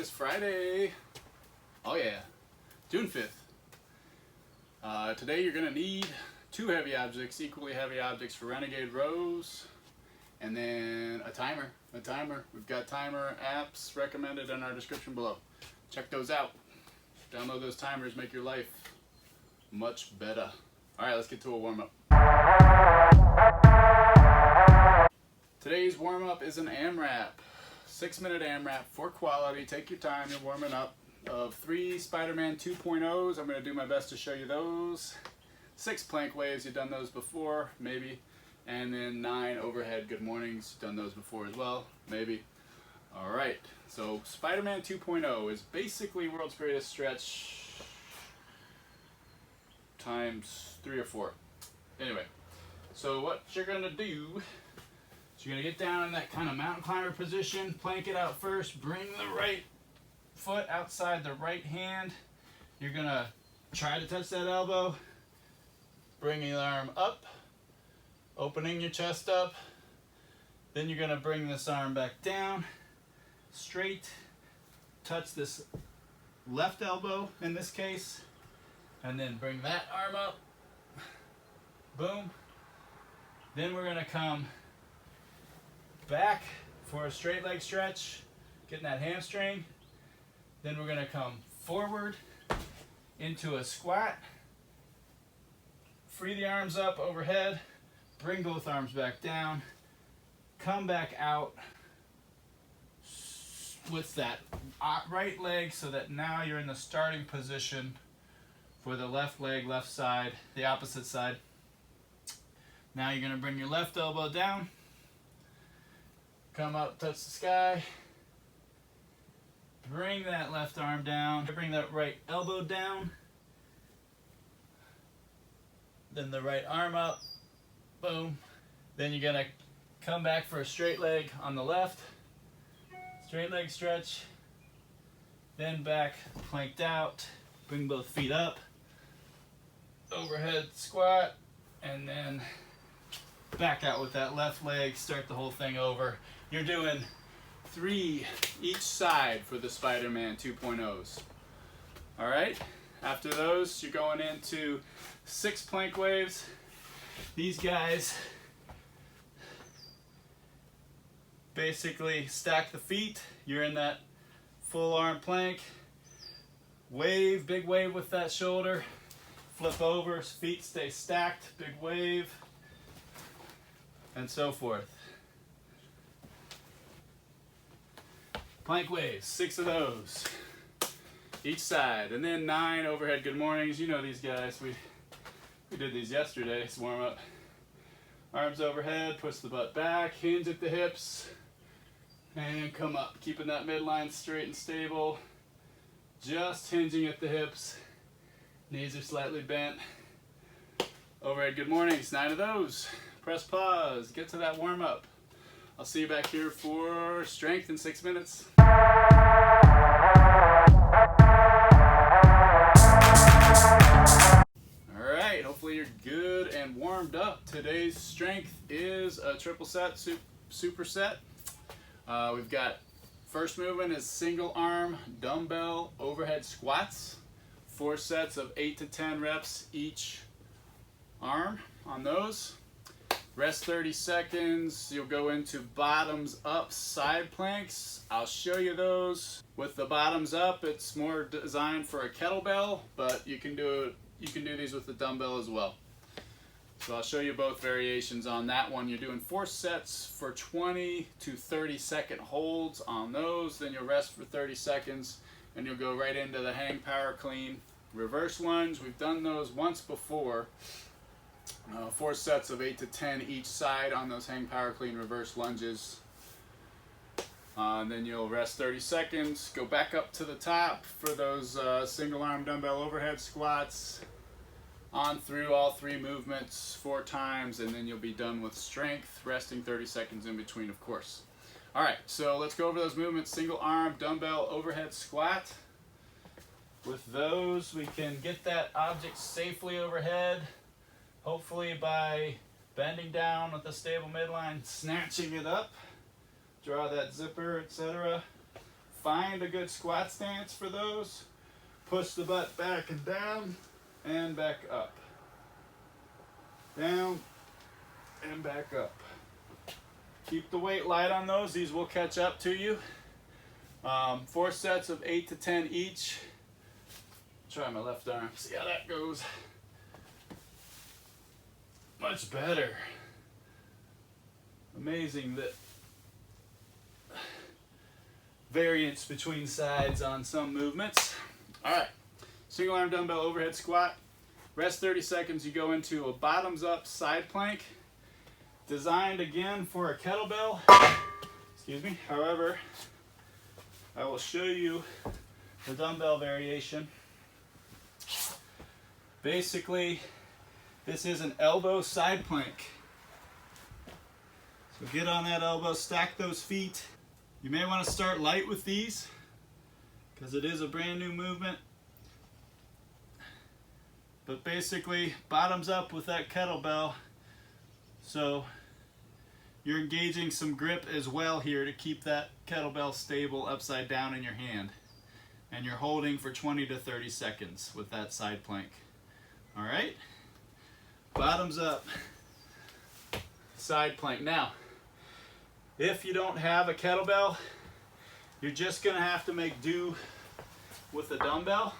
is Friday. Oh yeah, June 5th. Today you're going to need two heavy objects, equally heavy objects for Renegade Rows, and then a timer. We've got timer apps recommended in our description below. Check those out. Download those timers, make your life much better. Alright, let's get to a warm-up. Today's warm-up is an AMRAP. 6-minute AMRAP for quality. Take your time, you're warming up. Of 3 Spider Man 2.0s. I'm going to do my best to show you those. 6 plank waves, you've done those before, maybe. And then 9 overhead good mornings, done those before as well, maybe. Alright, so Spider Man 2.0 is basically world's greatest stretch times 3 or 4. Anyway, so what you're going to do is you're going to get down in that kind of mountain climber position, plank it out first, bring the right foot outside the right hand. You're going to try to touch that elbow, bringing the arm up, opening your chest up. Then you're going to bring this arm back down, straight, touch this left elbow in this case, and then bring that arm up, boom. Then we're going to come back for a straight leg stretch, getting that hamstring. Then we're going to come forward into a squat, free the arms up overhead, bring both arms back down, come back out with that right leg so that now you're in the starting position for the left leg, left side, the opposite side. Now you're going to bring your left elbow down, come up, touch the sky. Bring that left arm down, bring that right elbow down, then the right arm up, boom. Then you're gonna come back for a straight leg on the left, straight leg stretch, then back, planked out, bring both feet up, overhead squat, and then back out with that left leg, start the whole thing over. You're doing 3 each side for the Spider Man 2.0s. Alright, after those, you're going into 6 plank waves. These guys basically stack the feet. You're in that full arm plank. Wave, big wave with that shoulder. Flip over, feet stay stacked, big wave, and so forth. Plank waves, 6 of those each side, and then 9 overhead good mornings. You know these guys. We did these yesterday. It's warm up. Arms overhead, push the butt back, hinge at the hips, and come up. Keeping that midline straight and stable. Just hinging at the hips. Knees are slightly bent. Overhead good mornings, 9 of those. Press pause. Get to that warm up. I'll see you back here for strength in 6 minutes. Alright, hopefully you're good and warmed up. Today's strength is a triple set, super set. We've got first movement is single arm dumbbell overhead squats. 4 sets of 8 to 10 reps each arm on those. Rest 30 seconds, you'll go into bottoms up side planks. I'll show you those. With the bottoms up, it's more designed for a kettlebell, but you can do these with the dumbbell as well. So I'll show you both variations on that one. You're doing 4 sets for 20 to 30 second holds on those. Then you'll rest for 30 seconds and you'll go right into the hang power clean reverse lunge. We've done those once before. 4 sets of 8 to 10 each side on those hang power clean reverse lunges. And then you'll rest 30 seconds, go back up to the top for those single arm dumbbell overhead squats, on through all 3 movements 4 times, and then you'll be done with strength, resting 30 seconds in between, of course. Alright, so let's go over those movements. Single arm dumbbell overhead squat. With those, we can get that object safely overhead. Hopefully by bending down with a stable midline, snatching it up, draw that zipper, etc. find a good squat stance for those. Push the butt back and down and back up. Down and back up. Keep the weight light on those. These will catch up to you. 4 sets of 8 to 10 each. Try my left arm. See how that goes. Much better. Amazing that variance between sides on some movements. All right, single arm dumbbell overhead squat. Rest 30 seconds, you go into a bottoms up side plank. Designed again for a kettlebell. Excuse me. However, I will show you the dumbbell variation. Basically, this is an elbow side plank. So get on that elbow, stack those feet. You may want to start light with these because it is a brand new movement. But basically, bottoms up with that kettlebell. So you're engaging some grip as well here to keep that kettlebell stable upside down in your hand. And you're holding for 20 to 30 seconds with that side plank. All right? Bottoms up, side plank. Now, if you don't have a kettlebell, you're just gonna have to make do with a dumbbell,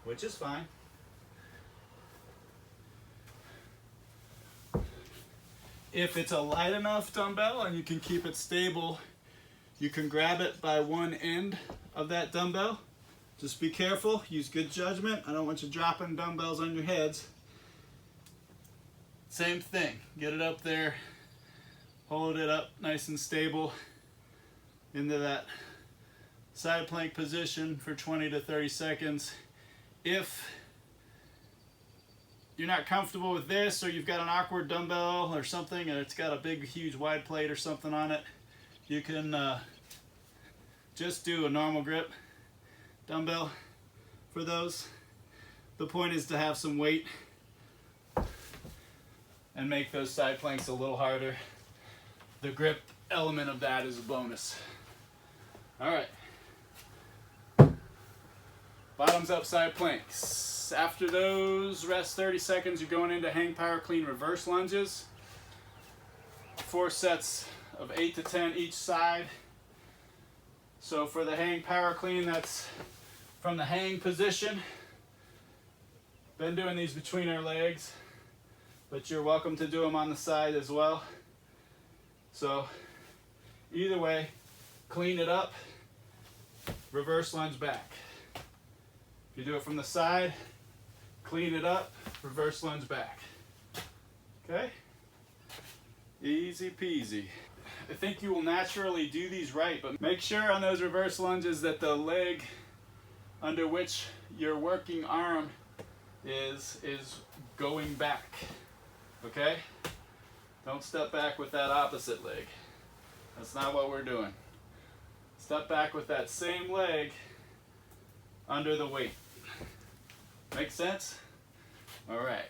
which is fine. If it's a light enough dumbbell and you can keep it stable, you can grab it by one end of that dumbbell. Just be careful, use good judgment. I don't want you dropping dumbbells on your heads. Same thing, get it up there, hold it up nice and stable into that side plank position for 20 to 30 seconds. If you're not comfortable with this, or you've got an awkward dumbbell or something and it's got a big huge wide plate or something on it, you can just do a normal grip dumbbell for those. The point is to have some weight and make those side planks a little harder. The grip element of that is a bonus. All right, bottoms up side planks. After those, rest 30 seconds. You're going into hang power clean reverse lunges. 4 sets of 8 to 10 each side. So for the hang power clean, that's from the hang position. Been doing these between our legs, but you're welcome to do them on the side as well. So either way, clean it up, reverse lunge back. If you do it from the side, clean it up, reverse lunge back. Okay? Easy peasy. I think you will naturally do these right, but make sure on those reverse lunges that the leg under which your working arm is going back. Okay? Don't step back with that opposite leg. That's not what we're doing. Step back with that same leg under the weight. Make sense? All right.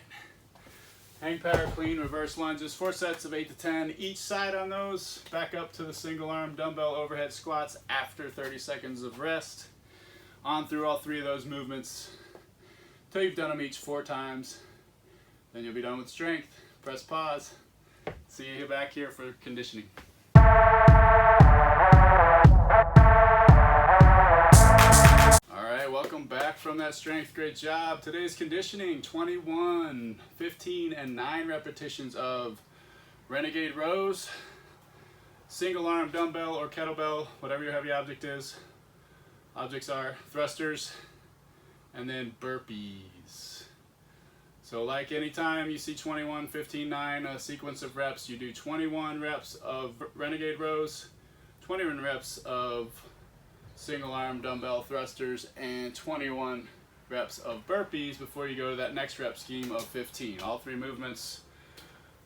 Hang power clean reverse lunges, 4 sets of 8 to 10 each side on those. Back up to the single arm dumbbell overhead squats after 30 seconds of rest. On through all 3 of those movements till you've done them each 4 times. Then you'll be done with strength. Press pause. See you back here for conditioning. Alright, welcome back from that strength. Great job. Today's conditioning, 21, 15, and 9 repetitions of Renegade Rows, single arm dumbbell or kettlebell, whatever your heavy object is. Objects are thrusters and then burpees. So like anytime you see 21, 15, 9, a sequence of reps, you do 21 reps of Renegade Rows, 21 reps of single arm dumbbell thrusters, and 21 reps of burpees before you go to that next rep scheme of 15. All 3 movements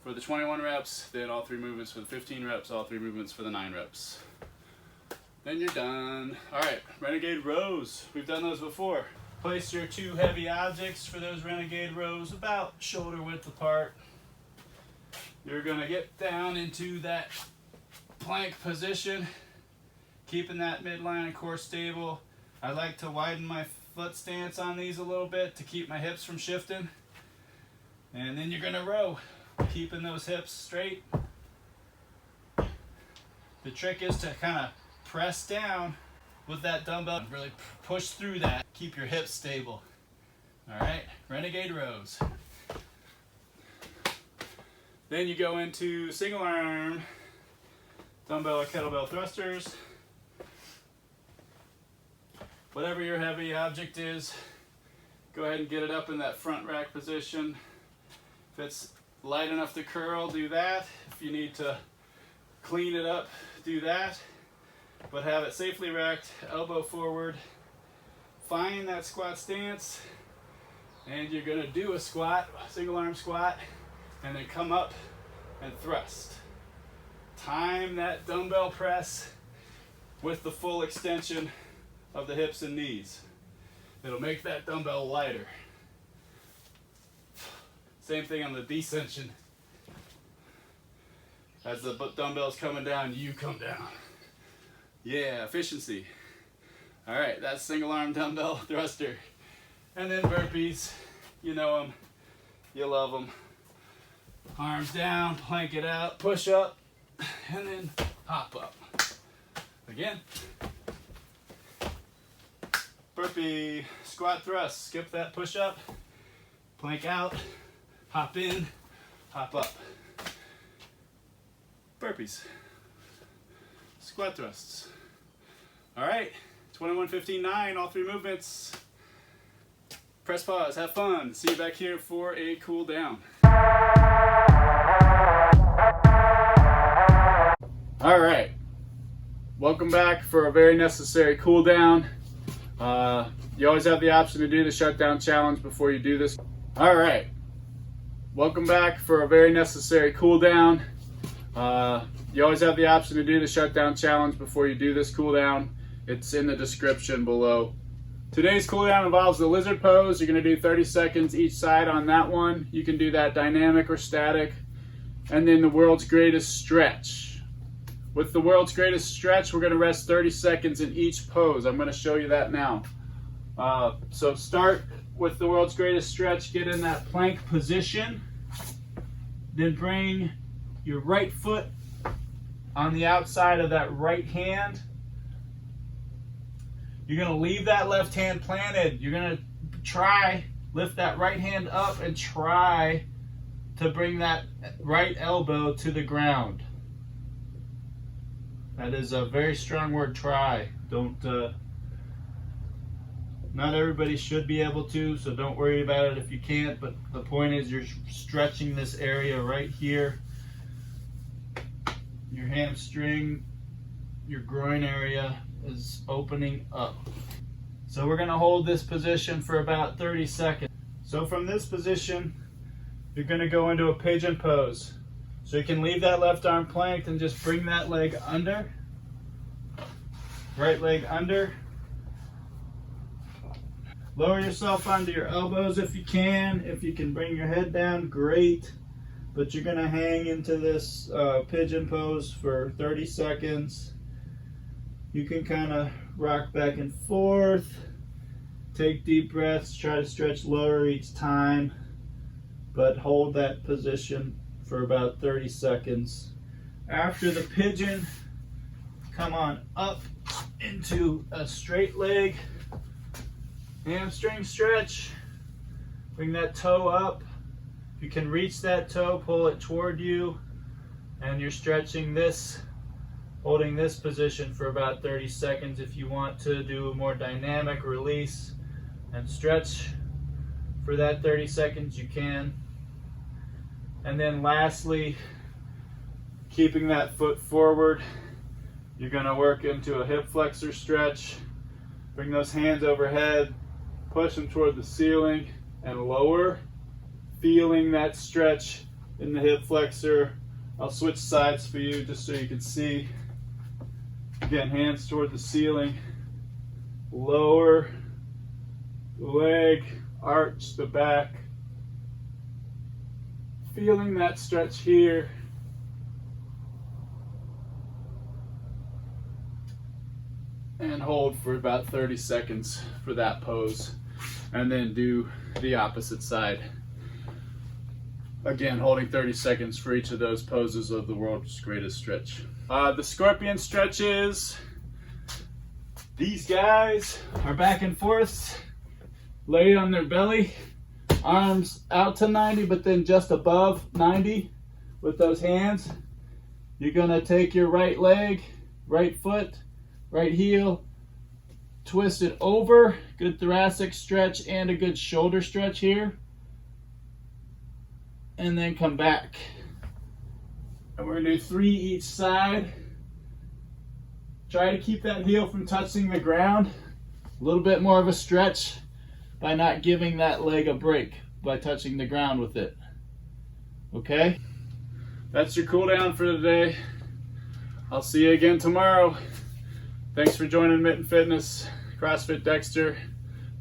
for the 21 reps, then all 3 movements for the 15 reps, all 3 movements for the 9 reps. Then you're done. All right, Renegade Rows. We've done those before. Place your 2 heavy objects for those Renegade Rows about shoulder width apart. You're gonna get down into that plank position. keeping that midline and core stable. I like to widen my foot stance on these a little bit to keep my hips from shifting. And then you're gonna row, keeping those hips straight. The trick is to kind of press down with that dumbbell, really push through that, keep your hips stable. All right, Renegade Rows. Then you go into single arm dumbbell or kettlebell thrusters. Whatever your heavy object is, go ahead and get it up in that front rack position. If it's light enough to curl, do that. If you need to clean it up, do that. But have it safely racked, elbow forward. Find that squat stance, and you're gonna do a squat, single arm squat, and then come up and thrust. Time that dumbbell press with the full extension of the hips and knees. It'll make that dumbbell lighter. Same thing on the descension. As the dumbbell's coming down, you come down. Yeah, efficiency. All right, that's single arm dumbbell thruster. And then burpees, you know them, you love them. Arms down, plank it out, push up, and then hop up. Again. Burpee, squat thrust, skip that push up, plank out, hop in, hop up. Burpees, squat thrusts. All right, 21, 15, 9, all three movements. Press pause, have fun. See you back here for a cool down. All right, welcome back for a very necessary cool down. You always have the option to do the shutdown challenge before you do this. All right, welcome back for a very necessary cool down. You always have the option to do the shutdown challenge before you do this cool down. It's in the description below. Today's cool down involves the lizard pose. You're gonna do 30 seconds each side on that one. You can do that dynamic or static. And then the world's greatest stretch. With the world's greatest stretch, we're gonna rest 30 seconds in each pose. I'm gonna show you that now. So start with the world's greatest stretch, get in that plank position. Then bring your right foot on the outside of that right hand. You're gonna leave that left hand planted. You're gonna lift that right hand up and try to bring that right elbow to the ground. That is a very strong word, try. Not everybody should be able to, so don't worry about it if you can't, but the point is you're stretching this area right here. Your hamstring, your groin area is opening up. So we're gonna hold this position for about 30 seconds. So from this position, you're gonna go into a pigeon pose. So you can leave that left arm planked and just bring that leg under. Right leg under. Lower yourself onto your elbows if you can. If you can bring your head down, great. But you're gonna hang into this pigeon pose for 30 seconds. You can kind of rock back and forth. Take deep breaths, try to stretch lower each time, but hold that position for about 30 seconds. After the pigeon, come on up into a straight leg. Hamstring stretch. Bring that toe up. If you can reach that toe, pull it toward you, and you're stretching this, holding this position for about 30 seconds. If you want to do a more dynamic release and stretch for that 30 seconds, you can. And then lastly, keeping that foot forward, you're gonna work into a hip flexor stretch. Bring those hands overhead, push them toward the ceiling and lower, feeling that stretch in the hip flexor. I'll switch sides for you just so you can see. Again, hands toward the ceiling, lower the leg, arch the back, feeling that stretch here. and hold for about 30 seconds for that pose, and then do the opposite side. Again, holding 30 seconds for each of those poses of the world's greatest stretch. The scorpion stretches, these guys are back and forth, lay on their belly, arms out to 90, but then just above 90 with those hands. You're gonna take your right leg, right foot, right heel, twist it over, good thoracic stretch and a good shoulder stretch here, and then come back. And we're gonna do 3 each side. Try to keep that heel from touching the ground. A little bit more of a stretch by not giving that leg a break by touching the ground with it. Okay? That's your cool down for today. I'll see you again tomorrow. Thanks for joining Mitten Fitness, CrossFit Dexter,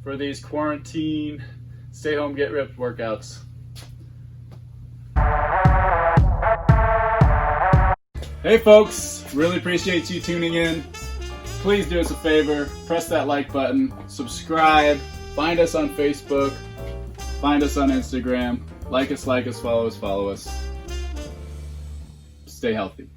for these quarantine, stay home, get ripped workouts. Hey folks, really appreciate you tuning in. Please do us a favor, press that like button, subscribe, find us on Facebook, find us on Instagram, like us, follow us. Stay healthy.